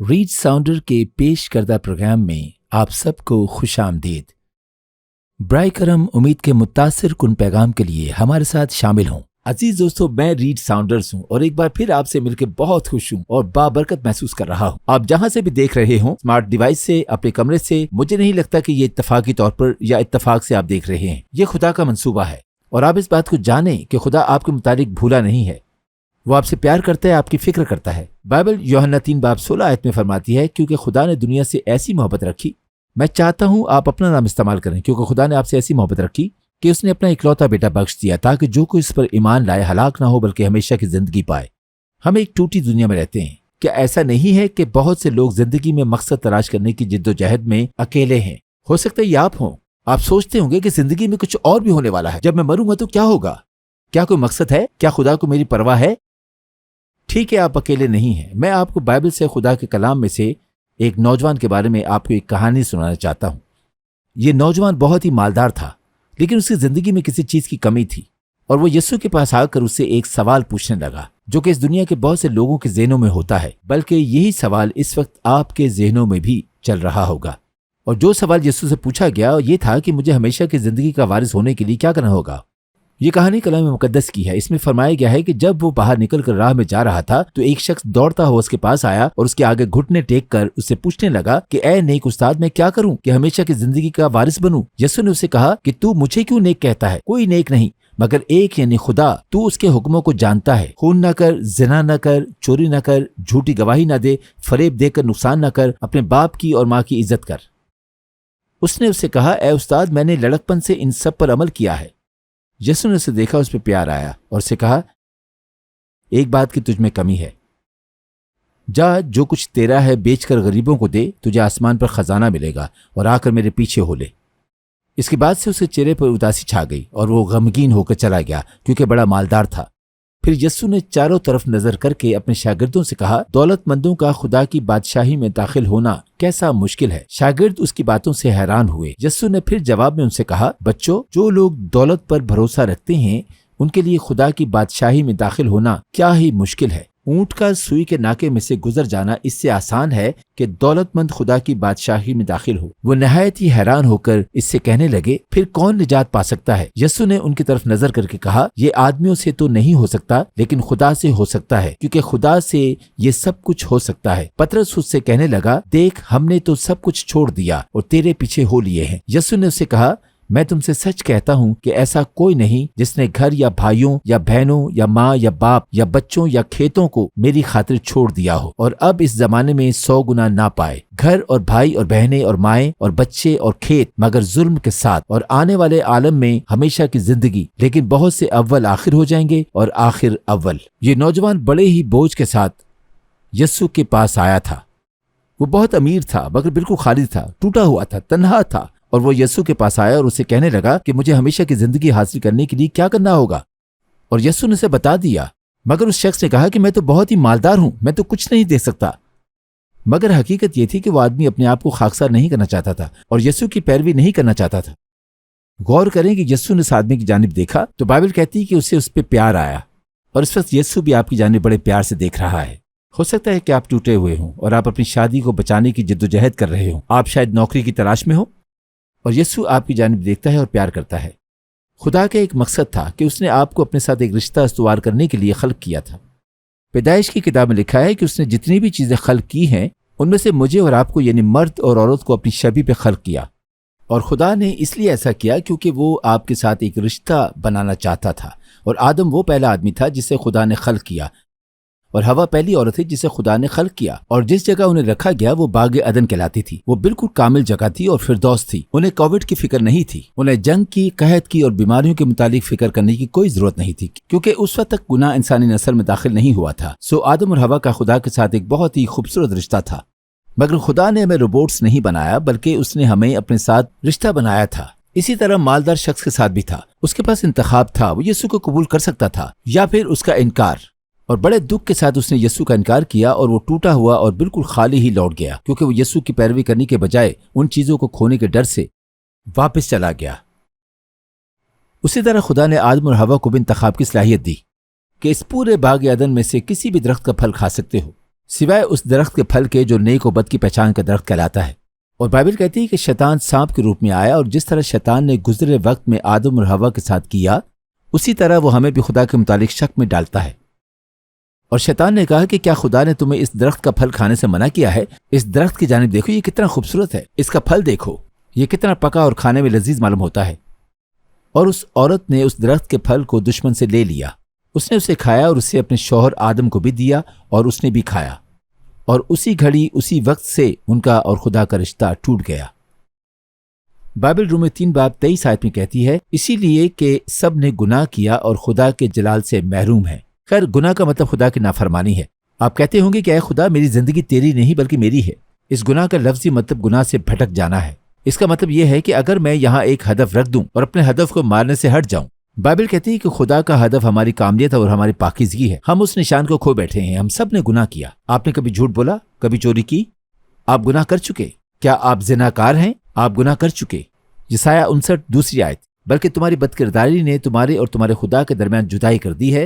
Red ساؤنڈر کے پیش کردہ پروگرام میں آپ سب کو خوش آمدید۔ برائے کرم امید کے متاثر کن پیغام کے لیے ہمارے ساتھ شامل ہوں۔ عزیز دوستو، میں ریڈ ساؤنڈرز ہوں اور ایک بار پھر آپ سے مل کے بہت خوش ہوں اور بابرکت محسوس کر رہا ہوں۔ آپ جہاں سے بھی دیکھ رہے ہوں، اسمارٹ ڈیوائس سے، اپنے کمرے سے، مجھے نہیں لگتا کہ یہ اتفاقی طور پر یا اتفاق سے آپ دیکھ رہے ہیں۔ یہ خدا کا منصوبہ ہے اور آپ اس بات کو جانیں کہ خدا آپ کے متعلق بھولا نہیں ہے۔ وہ آپ سے پیار کرتا ہے، آپ کی فکر کرتا ہے۔ بائبل یوحنا 3:16 میں فرماتی ہے، کیونکہ خدا نے دنیا سے ایسی محبت رکھی۔ میں چاہتا ہوں آپ اپنا نام استعمال کریں، کیونکہ خدا نے آپ سے ایسی محبت رکھی کہ اس نے اپنا اکلوتا بیٹا بخش دیا تاکہ جو کوئی اس پر ایمان لائے ہلاک نہ ہو بلکہ ہمیشہ کی زندگی پائے۔ ہم ایک ٹوٹی دنیا میں رہتے ہیں۔ کیا ایسا نہیں ہے کہ بہت سے لوگ زندگی میں مقصد تلاش کرنے کی جد و جہد میں اکیلے ہیں؟ ہو سکتا ہے یہ آپ ہوں۔ آپ سوچتے ہوں گے کہ زندگی میں کچھ اور بھی ہونے والا ہے، جب میں مروں گا تو کیا ہوگا؟ کیا کوئی مقصد ہے؟ کیا خدا کو میری پرواہ ہے؟ ٹھیک ہے، آپ اکیلے نہیں ہیں۔ میں آپ کو بائبل سے، خدا کے کلام میں سے ایک نوجوان کے بارے میں آپ کو ایک کہانی سنانا چاہتا ہوں۔ یہ نوجوان بہت ہی مالدار تھا، لیکن اس کی زندگی میں کسی چیز کی کمی تھی، اور وہ یسوع کے پاس آ کر اس سے ایک سوال پوچھنے لگا جو کہ اس دنیا کے بہت سے لوگوں کے ذہنوں میں ہوتا ہے، بلکہ یہی سوال اس وقت آپ کے ذہنوں میں بھی چل رہا ہوگا۔ اور جو سوال یسوع سے پوچھا گیا یہ تھا کہ مجھے ہمیشہ کی زندگی کا وارث ہونے کے لیے کیا کرنا ہوگا۔ یہ کہانی کلام مقدس کی ہے۔ اس میں فرمایا گیا ہے کہ جب وہ باہر نکل کر راہ میں جا رہا تھا تو ایک شخص دوڑتا ہوا اس کے پاس آیا اور اس کے آگے گھٹنے ٹیک کر اس سے پوچھنے لگا کہ اے نیک استاد، میں کیا کروں کہ ہمیشہ کی زندگی کا وارث بنوں؟ یسوع نے اسے کہا کہ تو مجھے کیوں نیک کہتا ہے؟ کوئی نیک نہیں مگر ایک، یعنی خدا۔ تو اس کے حکموں کو جانتا ہے۔ خون نہ کر، زنا نہ کر، چوری نہ کر، جھوٹی گواہی نہ دے، فریب دے کر نقصان نہ کر، اپنے باپ کی اور ماں کی عزت کر۔ اس نے اس سے کہا، اے استاد، میں نے لڑکپن سے ان سب پر عمل کیا ہے۔ یسوع نے اسے دیکھا، اس پہ پیار آیا اور اسے کہا، ایک بات کی تجھ میں کمی ہے۔ جا، جو کچھ تیرا ہے بیچ کر غریبوں کو دے، تجھے آسمان پر خزانہ ملے گا، اور آ کر میرے پیچھے ہو لے۔ اس کے بعد سے اسے چہرے پر اداسی چھا گئی اور وہ غمگین ہو کر چلا گیا کیونکہ بڑا مالدار تھا۔ پھر یسوع نے چاروں طرف نظر کر کے اپنے شاگردوں سے کہا، دولت مندوں کا خدا کی بادشاہی میں داخل ہونا کیسا مشکل ہے۔ شاگرد اس کی باتوں سے حیران ہوئے۔ یسوع نے پھر جواب میں ان سے کہا، بچوں، جو لوگ دولت پر بھروسہ رکھتے ہیں ان کے لیے خدا کی بادشاہی میں داخل ہونا کیا ہی مشکل ہے۔ اونٹ کا سوئی کے ناکے میں سے گزر جانا اس سے آسان ہے کہ دولت مند خدا کی بادشاہی میں داخل ہو۔ وہ نہایت ہی حیران ہو کر اس سے کہنے لگے، پھر کون نجات پا سکتا ہے؟ یسوع نے ان کی طرف نظر کر کے کہا، یہ آدمیوں سے تو نہیں ہو سکتا لیکن خدا سے ہو سکتا ہے، کیونکہ خدا سے یہ سب کچھ ہو سکتا ہے۔ پطرس اس سے کہنے لگا، دیکھ، ہم نے تو سب کچھ چھوڑ دیا اور تیرے پیچھے ہو لیے ہیں۔ یسوع نے اسے کہا، میں تم سے سچ کہتا ہوں کہ ایسا کوئی نہیں جس نے گھر یا بھائیوں یا بہنوں یا ماں یا باپ یا بچوں یا کھیتوں کو میری خاطر چھوڑ دیا ہو اور اب اس زمانے میں 100 گنا نہ پائے۔ گھر اور بھائی اور بہنیں اور مائیں اور بچے اور کھیت مگر ظلم کے ساتھ، اور آنے والے عالم میں ہمیشہ کی زندگی، لیکن بہت سے اول آخر ہو جائیں گے اور آخر اول۔ یہ نوجوان بڑے ہی بوجھ کے ساتھ یسوع کے پاس آیا تھا۔ وہ بہت امیر تھا مگر بالکل خالی تھا، ٹوٹا ہوا تھا، تنہا تھا، اور وہ یسوع کے پاس آیا اور اسے کہنے لگا کہ مجھے ہمیشہ کی زندگی حاصل کرنے کے لیے کیا کرنا ہوگا؟ اور یسوع نے اسے بتا دیا، مگر اس شخص نے کہا کہ میں تو بہت ہی مالدار ہوں، میں تو کچھ نہیں دے سکتا۔ مگر حقیقت یہ تھی کہ وہ آدمی اپنے آپ کو خاکسار نہیں کرنا چاہتا تھا اور یسوع کی پیروی نہیں کرنا چاہتا تھا۔ غور کریں کہ یسوع نے اس آدمی کی جانب دیکھا تو بائبل کہتی ہے کہ اسے اس پہ پیار آیا، اور اس وقت یسوع بھی آپ کی جانب بڑے پیار سے دیکھ رہا ہے۔ ہو سکتا ہے کہ آپ ٹوٹے ہوئے ہوں اور آپ اپنی شادی کو بچانے کی جدوجہد کر رہے ہوں۔ آپ شاید نوکری کی تلاش میں ہو اور یسوع آپ کی جانب دیکھتا ہے اور پیار کرتا ہے۔ خدا کا ایک مقصد تھا کہ اس نے آپ کو اپنے ساتھ ایک رشتہ استوار کرنے کے لیے خلق کیا تھا۔ پیدائش کی کتاب میں لکھا ہے کہ اس نے جتنی بھی چیزیں خلق کی ہیں ان میں سے مجھے اور آپ کو، یعنی مرد اور عورت کو، اپنی شبیہ پہ خلق کیا۔ اور خدا نے اس لیے ایسا کیا کیونکہ وہ آپ کے ساتھ ایک رشتہ بنانا چاہتا تھا، اور آدم وہ پہلا آدمی تھا جسے خدا نے خلق کیا، اور ہوا پہلی عورت تھی جسے خدا نے خلق کیا۔ اور جس جگہ انہیں رکھا گیا وہ باغ عدن کہلاتی تھی۔ وہ بالکل کامل جگہ تھی اور فردوس تھی۔ انہیں کووڈ کی فکر نہیں تھی، انہیں جنگ کی، قحط کی اور بیماریوں کے متعلق فکر کرنے کی کوئی ضرورت نہیں تھی، کیونکہ اس وقت تک گناہ انسانی نسل میں داخل نہیں ہوا تھا۔ سو آدم اور ہوا کا خدا کے ساتھ ایک بہت ہی خوبصورت رشتہ تھا۔ مگر خدا نے ہمیں روبوٹس نہیں بنایا، بلکہ اس نے ہمیں اپنے ساتھ رشتہ بنایا تھا۔ اسی طرح مالدار شخص کے ساتھ بھی تھا۔ اس کے پاس انتخاب تھا، وہ یسوع کو قبول کر سکتا تھا یا پھر اس کا انکار، اور بڑے دکھ کے ساتھ اس نے یسوع کا انکار کیا اور وہ ٹوٹا ہوا اور بالکل خالی ہی لوٹ گیا، کیونکہ وہ یسوع کی پیروی کرنے کے بجائے ان چیزوں کو کھونے کے ڈر سے واپس چلا گیا۔ اسی طرح خدا نے آدم اور ہوا کو بھی انتخاب کی صلاحیت دی کہ اس پورے باغ عدن میں سے کسی بھی درخت کا پھل کھا سکتے ہو، سوائے اس درخت کے پھل کے جو نیک و بد کی پہچان کا درخت کہلاتا ہے۔ اور بائبل کہتی ہے کہ شیطان سانپ کے روپ میں آیا، اور جس طرح شیطان نے گزرے وقت میں آدم اور حوا کے ساتھ کیا، اسی طرح وہ ہمیں بھی خدا کے متعلق شک میں ڈالتا ہے۔ اور شیطان نے کہا کہ کیا خدا نے تمہیں اس درخت کا پھل کھانے سے منع کیا ہے؟ اس درخت کی جانب دیکھو، یہ کتنا خوبصورت ہے، اس کا پھل دیکھو، یہ کتنا پکا اور کھانے میں لذیذ معلوم ہوتا ہے۔ اور اس عورت نے اس درخت کے پھل کو دشمن سے لے لیا، اس نے اسے کھایا اور اسے اپنے شوہر آدم کو بھی دیا، اور اس نے بھی کھایا، اور اسی گھڑی اسی وقت سے ان کا اور خدا کا رشتہ ٹوٹ گیا۔ بائبل رومیو 3:23 میں کہتی ہے، اسی لیے کہ سب نے گناہ کیا اور خدا کے جلال سے محروم ہے۔ خیر، گناہ کا مطلب خدا کی نافرمانی ہے۔ آپ کہتے ہوں گے کہ اے خدا، میری زندگی تیری نہیں بلکہ میری ہے۔ اس گناہ کا لفظی مطلب گناہ سے بھٹک جانا ہے۔ اس کا مطلب یہ ہے کہ اگر میں یہاں ایک ہدف رکھ دوں اور اپنے ہدف کو مارنے سے ہٹ جاؤں۔ بائبل کہتی ہے کہ خدا کا ہدف ہماری کامیابی اور ہماری پاکیزگی ہے۔ ہم اس نشان کو کھو بیٹھے ہیں۔ ہم سب نے گناہ کیا۔ آپ نے کبھی جھوٹ بولا، کبھی چوری کی؟ آپ گناہ کر چکے۔ کیا آپ زناکار ہیں؟ آپ گناہ کر چکے۔ یسایہ 59 دوسری آیت، بلکہ تمہاری بدکرداری نے تمہارے اور تمہارے خدا کے درمیان جدائی کر دی ہے،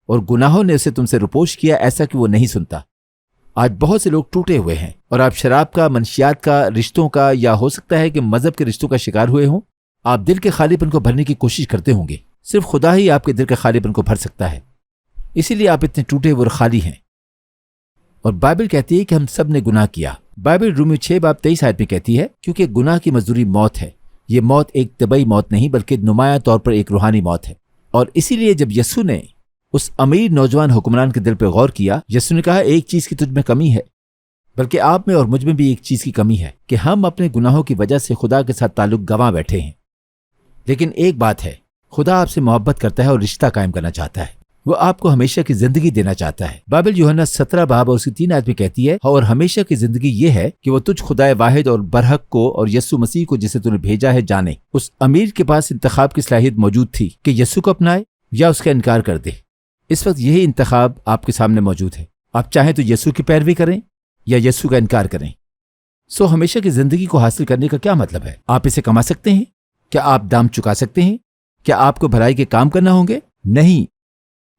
اور گناہوں نے اسے تم سے رپوش کیا، ایسا کہ وہ نہیں سنتا۔ آج بہت سے لوگ ٹوٹے ہوئے ہیں، اور آپ شراب کا، منشیات کا، رشتوں کا، یا ہو سکتا ہے کہ مذہب کے رشتوں کا شکار ہوئے ہوں۔ آپ دل کے خالی پن کو بھرنے کی کوشش کرتے ہوں گے۔ صرف خدا ہی آپ کے دل کے خالی پن کو بھر سکتا ہے، اسی لیے آپ اتنے ٹوٹے ہوئے اور خالی ہیں۔ اور بائبل کہتی ہے کہ ہم سب نے گناہ کیا۔ بائبل رومیو 6:23 میں کہتی ہے، کیونکہ گناہ کی مزدوری موت ہے۔ یہ موت ایک طبعی موت نہیں بلکہ نمایاں طور پر ایک روحانی موت ہے۔ اور اسی لیے جب یسوع نے اس امیر نوجوان حکمران کے دل پہ غور کیا، یسوع نے کہا، ایک چیز کی تجھ میں کمی ہے، بلکہ آپ میں اور مجھ میں بھی ایک چیز کی کمی ہے، کہ ہم اپنے گناہوں کی وجہ سے خدا کے ساتھ تعلق گنوا بیٹھے ہیں۔ لیکن ایک بات ہے، خدا آپ سے محبت کرتا ہے اور رشتہ قائم کرنا چاہتا ہے۔ وہ آپ کو ہمیشہ کی زندگی دینا چاہتا ہے۔ بائبل یوحنا 17 اور اس کی 3 آیت میں کہتی ہے، اور ہمیشہ کی زندگی یہ ہے کہ وہ تجھ خدائے واحد اور برحق کو اور یسوع مسیح کو جسے تو نے بھیجا ہے جانے۔ اس امیر کے پاس انتخاب کی صلاحیت موجود تھی کہ یسوع کو اپنائے یا اس کا انکار کر دے۔ اس وقت یہی انتخاب آپ کے سامنے موجود ہے۔ آپ چاہیں تو یسوع کی پیروی کریں یا یسوع کا انکار کریں۔ ہمیشہ کی زندگی کو حاصل کرنے کا کیا مطلب ہے؟ آپ اسے کما سکتے ہیں؟ کیا آپ دام چکا سکتے ہیں؟ کیا آپ کو بھلائی کے کام کرنا ہوں گے؟ نہیں۔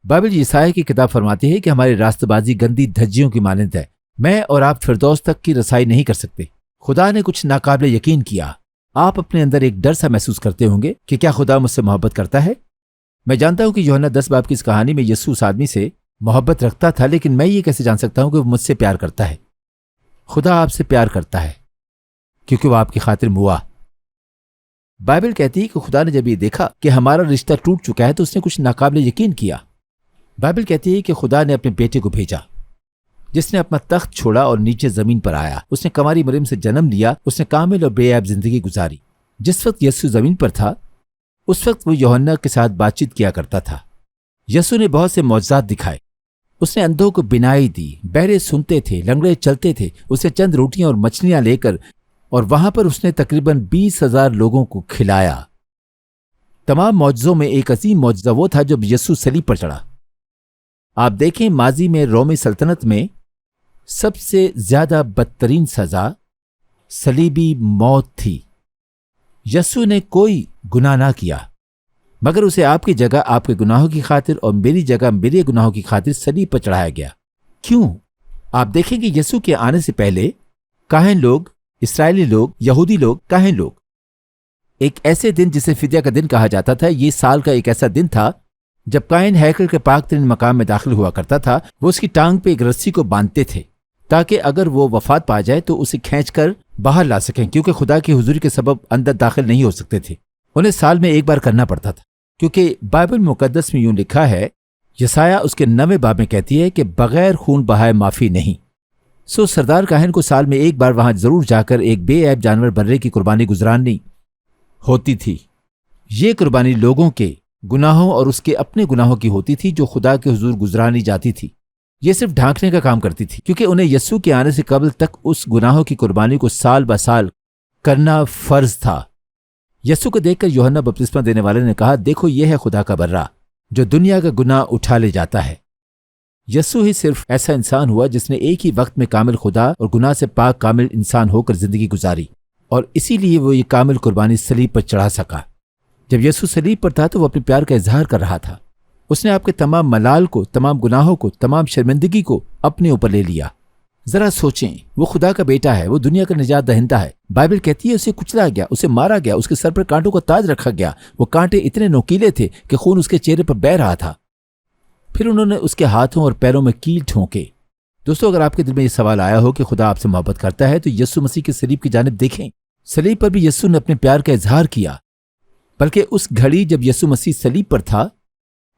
بائبل یسایہ کی کتاب فرماتی ہے کہ ہماری راستہ بازی گندی دھجیوں کی مانند ہے۔ میں اور آپ فردوس تک کی رسائی نہیں کر سکتے۔ خدا نے کچھ ناقابل یقین کیا۔ آپ اپنے اندر ایک ڈر سا محسوس کرتے ہوں گے کہ کیا خدا مجھ سے محبت کرتا ہے؟ میں جانتا ہوں کہ یوحنا 10 کی اس کہانی میں یسوع اس آدمی سے محبت رکھتا تھا، لیکن میں یہ کیسے جان سکتا ہوں کہ وہ مجھ سے پیار کرتا ہے؟ خدا آپ سے پیار کرتا ہے کیونکہ وہ آپ کی خاطر موا۔ بائبل کہتی ہے کہ خدا نے جب یہ دیکھا کہ ہمارا رشتہ ٹوٹ چکا ہے تو اس نے کچھ ناقابل یقین کیا۔ بائبل کہتی ہے کہ خدا نے اپنے بیٹے کو بھیجا، جس نے اپنا تخت چھوڑا اور نیچے زمین پر آیا۔ اس نے کنواری مریم سے جنم لیا۔ اس نے کامل اور بے عیب زندگی گزاری۔ جس وقت یسوع زمین پر تھا، اس وقت وہ یوحنا کے ساتھ بات چیت کیا کرتا تھا۔ یسوع نے بہت سے معجزات دکھائے۔ اس نے اندھوں کو بینائی دی، بہرے سنتے تھے، لنگڑے چلتے تھے۔ اسے چند روٹیاں اور مچھلیاں لے کر، اور وہاں پر اس نے تقریباً 20,000 لوگوں کو کھلایا۔ تمام معجزوں میں ایک عظیم معجزہ وہ تھا جب یسوع صلیب پر چڑھا۔ آپ دیکھیں، ماضی میں رومی سلطنت میں سب سے زیادہ بدترین سزا صلیبی موت تھی۔ یسوع نے کوئی گناہ نہ کیا، مگر اسے آپ کی جگہ آپ کے گناہوں کی خاطر اور میری جگہ میرے گناہوں کی خاطر صلیب پر چڑھایا گیا۔ کیوں؟ آپ دیکھیں کہ یسوع کے آنے سے پہلے کاہن لوگ، اسرائیلی لوگ، یہودی لوگ، کاہن لوگ ایک ایسے دن جسے فدیہ کا دن کہا جاتا تھا، یہ سال کا ایک ایسا دن تھا جب کاہن ہیکل کے پاک ترین مقام میں داخل ہوا کرتا تھا۔ وہ اس کی ٹانگ پہ ایک رسی کو باندھتے تھے تاکہ اگر وہ وفات پا جائے تو اسے کھینچ کر باہر لا سکیں، کیونکہ خدا کی حضوری کے سبب اندر داخل نہیں ہو سکتے تھے۔ انہیں سال میں ایک بار کرنا پڑتا تھا، کیونکہ بائبل مقدس میں یوں لکھا ہے، یسایہ اس کے 9 باب میں کہتی ہے کہ بغیر خون بہائے معافی نہیں۔ سردار کاہن کو سال میں ایک بار وہاں ضرور جا کر ایک بے عیب جانور برے کی قربانی گزرانی ہوتی تھی۔ یہ قربانی لوگوں کے گناہوں اور اس کے اپنے گناہوں کی ہوتی تھی جو خدا کے حضور گزرانی جاتی تھی۔ یہ صرف ڈھانکنے کا کام کرتی تھی، کیونکہ انہیں یسوع کے آنے سے قبل تک اس گناہوں کی قربانی کو سال بہ سال کرنا فرض تھا۔ یسوع کو دیکھ کر یوحنا بپتسمہ دینے والے نے کہا، دیکھو یہ ہے خدا کا برہ جو دنیا کا گناہ اٹھا لے جاتا ہے۔ یسوع ہی صرف ایسا انسان ہوا جس نے ایک ہی وقت میں کامل خدا اور گناہ سے پاک کامل انسان ہو کر زندگی گزاری، اور اسی لیے وہ یہ کامل قربانی صلیب پر چڑھا سکا۔ جب یسوع صلیب پر تھا تو وہ اپنے پیار کا اظہار کر رہا تھا۔ اس نے آپ کے تمام ملال کو، تمام گناہوں کو، تمام شرمندگی کو اپنے اوپر لے لیا۔ ذرا سوچیں، وہ خدا کا بیٹا ہے، وہ دنیا کا نجات دہندہ ہے۔ بائبل کہتی ہے اسے کچلا گیا، اسے مارا گیا، اس کے سر پر کانٹوں کا تاج رکھا گیا، وہ کانٹے اتنے نوکیلے تھے کہ خون اس کے چہرے پر بہہ رہا تھا، پھر انہوں نے اس کے ہاتھوں اور پیروں میں کیل ٹھونکے۔ دوستو، اگر آپ کے دل میں یہ سوال آیا ہو کہ خدا آپ سے محبت کرتا ہے تو یسوع مسیح کے صلیب کی جانب دیکھیں۔ صلیب پر بھی یسوع نے اپنے پیار کا اظہار کیا، بلکہ اس گھڑی جب یسوع مسیح صلیب پر تھا،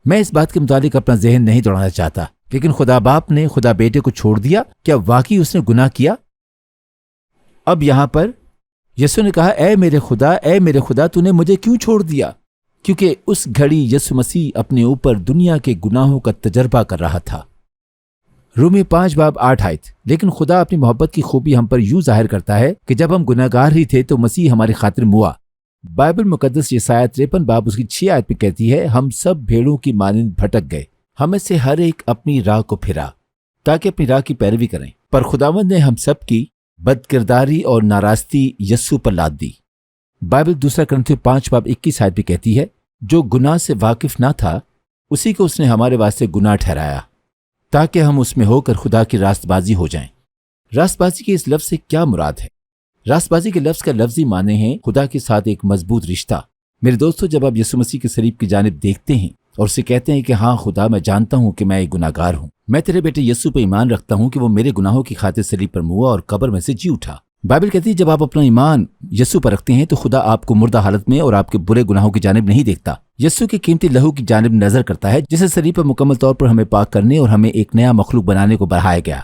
میں اس بات کے متعلق اپنا ذہن نہیں دوڑانا چاہتا، لیکن خدا باپ نے خدا بیٹے کو چھوڑ دیا۔ کیا واقعی اس نے گناہ کیا؟ اب یہاں پر یسوع نے کہا، اے میرے خدا تو نے مجھے کیوں چھوڑ دیا؟ کیونکہ اس گھڑی یسوع مسیح اپنے اوپر دنیا کے گناہوں کا تجربہ کر رہا تھا۔ رومی 5:8۔ لیکن خدا اپنی محبت کی خوبی ہم پر یوں ظاہر کرتا ہے کہ جب ہم گناہگار ہی تھے تو مسیح ہماری خاطر موا۔ بائبل مقدس یسایہ 53:6 میں کہتی ہے، ہم سب بھیڑوں کی مانند بھٹک گئے، ہمیں سے ہر ایک اپنی راہ کو پھرا تاکہ اپنی راہ کی پیروی کریں، پر خداوند نے ہم سب کی بد کرداری اور ناراستی یسوع پر لاد دی۔ بائبل 2 کرنتھیوں 5:21 میں کہتی ہے، جو گناہ سے واقف نہ تھا اسی کو اس نے ہمارے واسطے گناہ ٹھہرایا تاکہ ہم اس میں ہو کر خدا کی راست بازی ہو جائیں۔ راست بازی کے اس لفظ سے کیا مراد ہے؟ راست بازی کے لفظ کا لفظی معنی ہے خدا کے ساتھ ایک مضبوط رشتہ۔ میرے دوستو، جب آپ یسوع مسیح کے صلیب کی جانب دیکھتے ہیں اور اسے کہتے ہیں کہ ہاں خدا، میں جانتا ہوں کہ میں ایک گناہگار ہوں، میں تیرے بیٹے یسوع پہ ایمان رکھتا ہوں کہ وہ میرے گناہوں کی خاطر صلیب پر موا اور قبر میں سے جی اٹھا۔ بائبل کہتی ہے جب آپ اپنا ایمان یسوع پر رکھتے ہیں تو خدا آپ کو مردہ حالت میں اور آپ کے برے گناہوں کی جانب نہیں دیکھتا، یسوع کے قیمتی لہو کی جانب نظر کرتا ہے، جسے صلیب پر مکمل طور پر ہمیں پاک کرنے اور ہمیں ایک نیا مخلوق بنانے کو بڑھایا گیا۔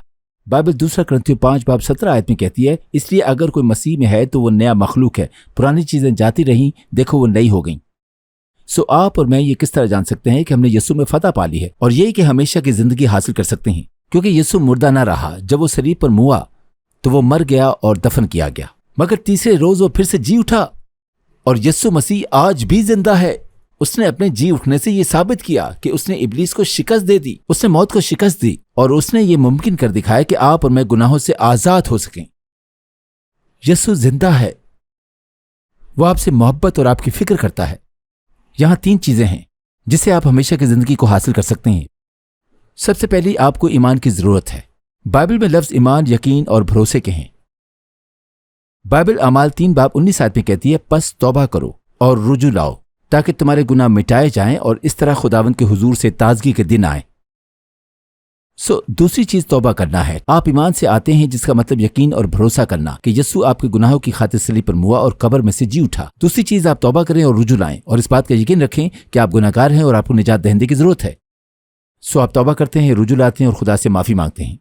بائبل 2 کرنتھیوں 5:17 میں کہتی ہے، اس لیے اگر کوئی مسیح میں ہے تو وہ نیا مخلوق ہے، پرانی چیزیں جاتی رہیں، دیکھو وہ نئی ہو گئیں۔ آپ اور میں یہ کس طرح جان سکتے ہیں کہ ہم نے یسوع میں فتح پا لی ہے، اور یہی کہ ہمیشہ کی زندگی حاصل کر سکتے ہیں؟ کیونکہ یسوع مردہ نہ رہا، جب وہ صلیب پر موا تو وہ مر گیا اور دفن کیا گیا، مگر تیسرے روز وہ پھر سے جی اٹھا، اور یسوع مسیح آج بھی زندہ ہے۔ اس نے اپنے جی اٹھنے سے یہ ثابت کیا کہ اس نے ابلیس کو شکست دے دی، اس نے موت کو شکست دی، اور اس نے یہ ممکن کر دکھایا کہ آپ اور میں گناہوں سے آزاد ہو سکیں۔ یسوع زندہ ہے، وہ آپ سے محبت اور آپ کی فکر کرتا ہے۔ یہاں 3 چیزیں ہیں جس سے آپ ہمیشہ کی زندگی کو حاصل کر سکتے ہیں۔ سب سے پہلی، آپ کو ایمان کی ضرورت ہے۔ بائبل میں لفظ ایمان یقین اور بھروسے کے ہیں۔ بائبل اعمال 3:19 میں کہتی ہے، پس توبہ کرو اور رجوع لاؤ تاکہ تمہارے گناہ مٹائے جائیں اور اس طرح خداوند کے حضور سے تازگی کے دن آئیں۔ دوسری چیز توبہ کرنا ہے۔ آپ ایمان سے آتے ہیں، جس کا مطلب یقین اور بھروسہ کرنا کہ یسوع آپ کے گناہوں کی خاطر صلیب پر موا اور قبر میں سے جی اٹھا۔ دوسری چیز، آپ توبہ کریں اور رجوع لائیں اور اس بات کا یقین رکھیں کہ آپ گناہگار ہیں اور آپ کو نجات دہندے کی ضرورت ہے۔ آپ توبہ کرتے ہیں، رجوع لاتے ہیں اور خدا سے معافی مانگتے ہیں۔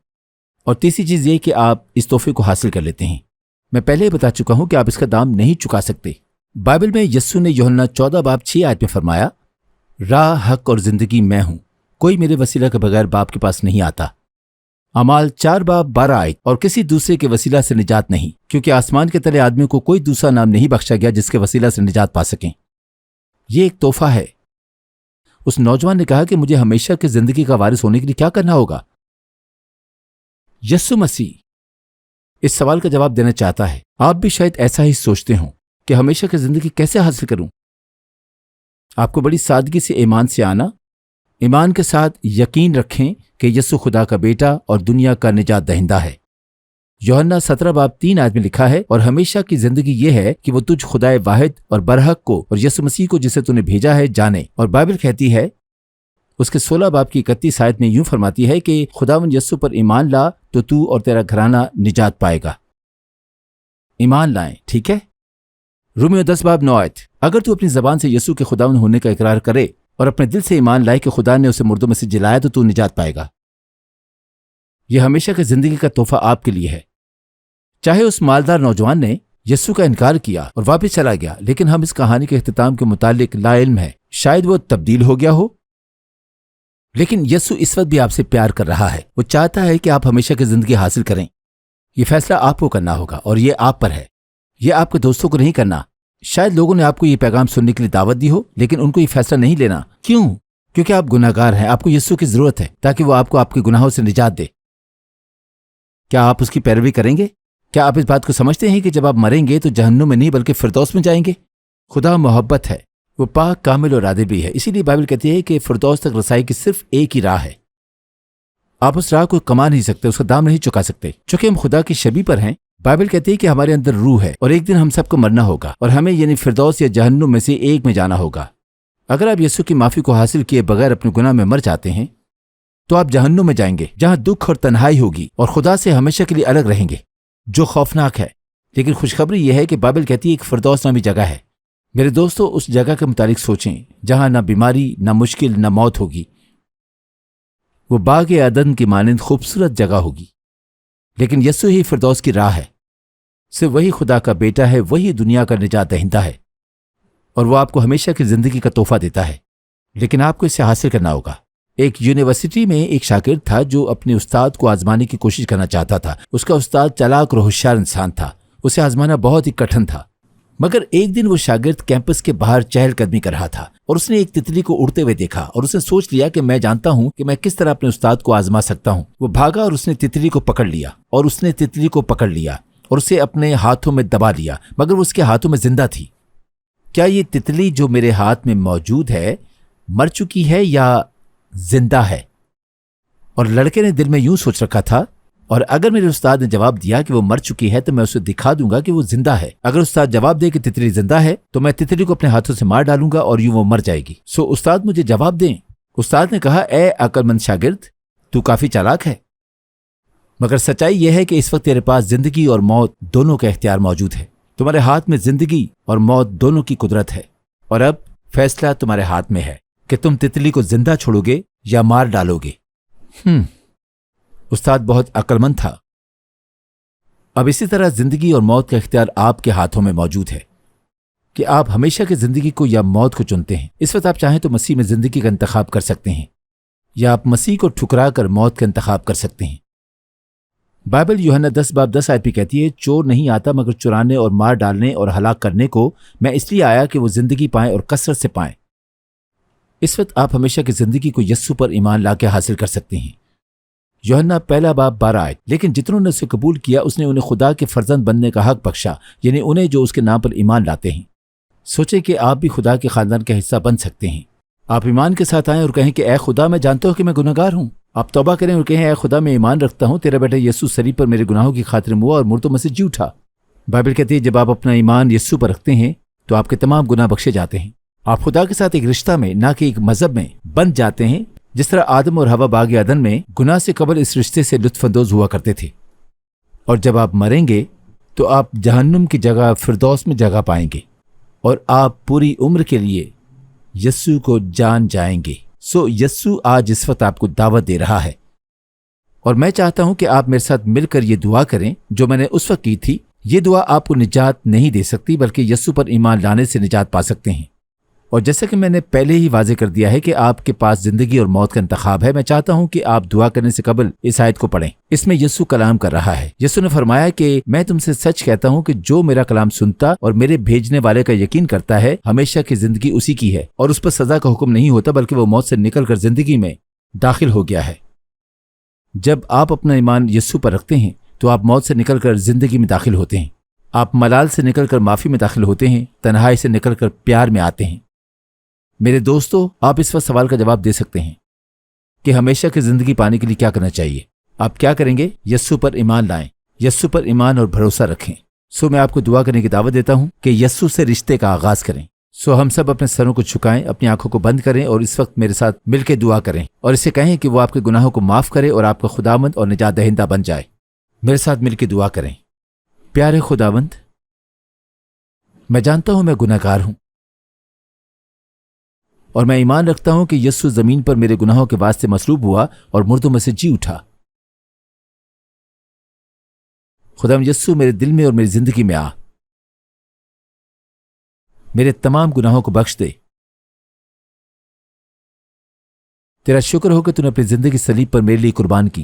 اور تیسری چیز یہ کہ آپ اس تحفے کو حاصل کر لیتے ہیں۔ میں پہلے ہی بتا چکا ہوں کہ آپ اس کا دام نہیں چکا سکتے۔ بائبل میں یسوع نے یوحنا 14:6 میں فرمایا، راہ، حق اور زندگی میں ہوں، کوئی میرے وسیلہ کے بغیر باپ کے پاس نہیں آتا۔ اعمال 4:12 اور کسی دوسرے کے وسیلہ سے نجات نہیں، کیونکہ آسمان کے تلے آدمیوں کو کوئی دوسرا نام نہیں بخشا گیا جس کے وسیلہ سے نجات پا سکیں۔ یہ ایک تحفہ ہے۔ اس نوجوان نے کہا کہ مجھے ہمیشہ کی زندگی کا وارث ہونے کے لیے کیا کرنا ہوگا؟ یسوع مسیح اس سوال کا جواب دینا چاہتا ہے۔ آپ بھی شاید ایسا ہی سوچتے ہوں کہ ہمیشہ کی زندگی کیسے حاصل کروں؟ آپ کو بڑی سادگی سے ایمان سے آنا، ایمان کے ساتھ یقین رکھیں کہ یسوع خدا کا بیٹا اور دنیا کا نجات دہندہ ہے۔ یوحنا 17:3 میں لکھا ہے، اور ہمیشہ کی زندگی یہ ہے کہ وہ تجھ خدائے واحد اور برحق کو اور یسوع مسیح کو جسے تو نے بھیجا ہے جانے۔ اور بائبل کہتی ہے اس کے 16:31 میں یوں فرماتی ہے کہ خداوند یسوع پر ایمان لا تو اور تیرا گھرانہ نجات پائے گا۔ ایمان لائیں، ٹھیک ہے؟ رومیو 10:9 اگر تو اپنی زبان سے یسوع کے خداوند ہونے کا اقرار کرے اور اپنے دل سے ایمان لائے کہ خدا نے اسے مردوں میں سے جلایا تو نجات پائے گا۔ یہ ہمیشہ کی زندگی کا تحفہ آپ کے لیے ہے۔ چاہے اس مالدار نوجوان نے یسوع کا انکار کیا اور واپس چلا گیا، لیکن ہم اس کہانی کے اختتام کے متعلق لا علم ہے۔ شاید وہ تبدیل ہو گیا ہو، لیکن یسوع اس وقت بھی آپ سے پیار کر رہا ہے۔ وہ چاہتا ہے کہ آپ ہمیشہ کی زندگی حاصل کریں۔ یہ فیصلہ آپ کو کرنا ہوگا اور یہ آپ پر ہے، یہ آپ کے دوستوں کو نہیں کرنا۔ شاید لوگوں نے آپ کو یہ پیغام سننے کے لیے دعوت دی ہو، لیکن ان کو یہ فیصلہ نہیں لینا۔ کیوں؟ کیونکہ آپ گناہگار ہیں۔ آپ کو یسوع کی ضرورت ہے تاکہ وہ آپ کو آپ کے گناہوں سے نجات دے۔ کیا آپ اس کی پیروی کریں گے؟ کیا آپ اس بات کو سمجھتے ہیں کہ جب آپ مریں گے تو جہنم میں نہیں بلکہ فردوس میں جائیں گے؟ خدا محبت ہے، وہ پاک، کامل اور عادل بھی ہے۔ اسی لیے بائبل کہتی ہے کہ فردوس تک رسائی کی صرف ایک ہی راہ ہے۔ آپ اس راہ کو کما نہیں سکتے، اس کا دام نہیں چکا سکتے، چونکہ ہم خدا کی شبیہ پر ہیں۔ بائبل کہتی ہے کہ ہمارے اندر روح ہے اور ایک دن ہم سب کو مرنا ہوگا اور ہمیں یعنی فردوس یا جہنم میں سے ایک میں جانا ہوگا۔ اگر آپ یسوع کی معافی کو حاصل کیے بغیر اپنے گناہ میں مر جاتے ہیں تو آپ جہنم میں جائیں گے، جہاں دکھ اور تنہائی ہوگی اور خدا سے ہمیشہ کے لیے الگ رہیں گے، جو خوفناک ہے۔ لیکن خوشخبری یہ ہے کہ بائبل کہتی ہے ایک فردوس نامی جگہ ہے۔ میرے دوستو، اس جگہ کے متعلق سوچیں جہاں نہ بیماری، نہ مشکل، نہ موت ہوگی۔ وہ باغ عدن کی مانند خوبصورت جگہ ہوگی۔ لیکن یسوع ہی فردوس کی راہ ہے، صرف وہی خدا کا بیٹا ہے، وہی دنیا کا نجات دہندہ ہے، اور وہ آپ کو ہمیشہ کی زندگی کا تحفہ دیتا ہے، لیکن آپ کو اسے حاصل کرنا ہوگا۔ ایک یونیورسٹی میں ایک شاگرد تھا جو اپنے استاد کو آزمانے کی کوشش کرنا چاہتا تھا۔ اس کا استاد چالاک اور ہوشیار انسان تھا، اسے آزمانا بہت ہی کٹھن تھا۔ مگر ایک دن وہ شاگرد کیمپس کے باہر چہل قدمی کر رہا تھا اور اس نے ایک تتلی کو اڑتے ہوئے دیکھا اور اس نے سوچ لیا کہ میں جانتا ہوں کہ میں کس طرح اپنے استاد کو آزما سکتا ہوں۔ وہ بھاگا اور اس نے تتلی کو پکڑ لیا اور اسے اپنے ہاتھوں میں دبا لیا، مگر وہ اس کے ہاتھوں میں زندہ تھی۔ کیا یہ تتلی جو میرے ہاتھ میں موجود ہے مر چکی ہے یا زندہ ہے؟ اور لڑکے نے دل میں یوں سوچ رکھا تھا، اور اگر میرے استاد نے جواب دیا کہ وہ مر چکی ہے تو میں اسے دکھا دوں گا کہ وہ زندہ ہے۔ اگر استاد جواب دے کہ تتلی زندہ ہے تو میں تتلی کو اپنے ہاتھوں سے مار ڈالوں گا اور یوں وہ مر جائے گی۔ استاد مجھے جواب دیں۔ استاد نے کہا، اے عقل مند شاگرد، تو کافی چالاک ہے، مگر سچائی یہ ہے کہ اس وقت تیرے پاس زندگی اور موت دونوں کا اختیار موجود ہے۔ تمہارے ہاتھ میں زندگی اور موت دونوں کی قدرت ہے، اور اب فیصلہ تمہارے ہاتھ میں ہے کہ تم تتلی کو زندہ چھوڑو گے یا مار ڈالو گے۔ استاد بہت عقل مند تھا۔ اب اسی طرح زندگی اور موت کا اختیار آپ کے ہاتھوں میں موجود ہے کہ آپ ہمیشہ کی زندگی کو یا موت کو چنتے ہیں۔ اس وقت آپ چاہیں تو مسیح میں زندگی کا انتخاب کر سکتے ہیں، یا آپ مسیح کو ٹھکرا کر موت کا انتخاب کر سکتے ہیں۔ بائبل یوحنا 10:10 آیت پہ کہتی ہے، چور نہیں آتا مگر چرانے اور مار ڈالنے اور ہلاک کرنے کو، میں اس لیے آیا کہ وہ زندگی پائیں اور کثرت سے پائیں۔ اس وقت آپ ہمیشہ کی زندگی کو یسوع پر ایمان لا کے حاصل کر سکتے ہیں۔ یوحنا 1:12 آیت، لیکن جتنوں نے اسے قبول کیا اس نے انہیں خدا کے فرزند بننے کا حق بخشا، یعنی انہیں جو اس کے نام پر ایمان لاتے ہیں۔ سوچیں کہ آپ بھی خدا کے خاندان کا حصہ بن سکتے ہیں۔ آپ ایمان کے ساتھ آئیں اور کہیں کہ اے خدا، میں جانتا ہوں کہ میں گنہگار ہوں۔ آپ توبہ کریں اور کہیں، اے خدا، میں ایمان رکھتا ہوں تیرا بیٹا یسوع صلیب پر میرے گناہوں کی خاطر ہوا اور مردوں میں سے جی اٹھا۔ بائبل کہتی ہے جب آپ اپنا ایمان یسوع پر رکھتے ہیں تو آپ کے تمام گناہ بخشے جاتے ہیں۔ آپ خدا کے ساتھ ایک رشتہ میں، نہ کہ ایک مذہب میں بن جاتے ہیں، جس طرح آدم اور حوا باغ عدن میں گناہ سے قبل اس رشتے سے لطف اندوز ہوا کرتے تھے۔ اور جب آپ مریں گے تو آپ جہنم کی جگہ فردوس میں جگہ پائیں گے، اور آپ پوری عمر کے لیے یسوع کو جان جائیں گے۔ یسوع آج اس وقت آپ کو دعوت دے رہا ہے، اور میں چاہتا ہوں کہ آپ میرے ساتھ مل کر یہ دعا کریں جو میں نے اس وقت کی تھی۔ یہ دعا آپ کو نجات نہیں دے سکتی، بلکہ یسوع پر ایمان لانے سے نجات پا سکتے ہیں۔ اور جیسا کہ میں نے پہلے ہی واضح کر دیا ہے کہ آپ کے پاس زندگی اور موت کا انتخاب ہے، میں چاہتا ہوں کہ آپ دعا کرنے سے قبل اس آیت کو پڑھیں۔ اس میں یسوع کلام کر رہا ہے۔ یسوع نے فرمایا کہ میں تم سے سچ کہتا ہوں کہ جو میرا کلام سنتا اور میرے بھیجنے والے کا یقین کرتا ہے، ہمیشہ کی زندگی اسی کی ہے، اور اس پر سزا کا حکم نہیں ہوتا، بلکہ وہ موت سے نکل کر زندگی میں داخل ہو گیا ہے۔ جب آپ اپنا ایمان یسوع پر رکھتے ہیں تو آپ موت سے نکل کر زندگی میں داخل ہوتے ہیں۔ آپ ملال سے نکل کر معافی میں داخل ہوتے ہیں، تنہائی سے نکل کر پیار میں آتے ہیں۔ میرے دوستو، آپ اس وقت سوال کا جواب دے سکتے ہیں کہ ہمیشہ کی زندگی پانے کے لیے کیا کرنا چاہیے۔ آپ کیا کریں گے؟ یسوع پر ایمان لائیں، یسوع پر ایمان اور بھروسہ رکھیں۔ میں آپ کو دعا کرنے کی دعوت دیتا ہوں کہ یسوع سے رشتے کا آغاز کریں۔ ہم سب اپنے سروں کو جھکائیں، اپنی آنکھوں کو بند کریں اور اس وقت میرے ساتھ مل کے دعا کریں، اور اسے کہیں کہ وہ آپ کے گناہوں کو معاف کرے اور آپ کا خداوند اور نجات دہندہ بن جائے۔ میرے ساتھ مل کے دعا کریں۔ پیارے خداوند، میں جانتا ہوں میں گنہگار ہوں، اور میں ایمان رکھتا ہوں کہ یسوع زمین پر میرے گناہوں کے واسطے مصلوب ہوا اور مردوں میں سے جی اٹھا۔ خدا یسوع میرے دل میں اور میری زندگی میں آ، میرے تمام گناہوں کو بخش دے۔ تیرا شکر ہو کہ تو نے اپنی زندگی صلیب پر میرے لیے قربان کی۔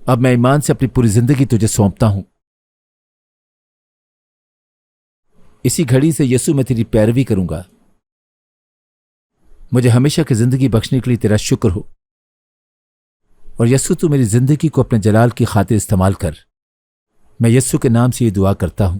اب میں ایمان سے اپنی پوری زندگی تجھے سونپتا ہوں۔ اسی گھڑی سے یسوع میں تیری پیروی کروں گا۔ مجھے ہمیشہ کی زندگی بخشنے کے لیے تیرا شکر ہو، اور یسوع تو میری زندگی کو اپنے جلال کی خاطر استعمال کر۔ میں یسوع کے نام سے یہ دعا کرتا ہوں،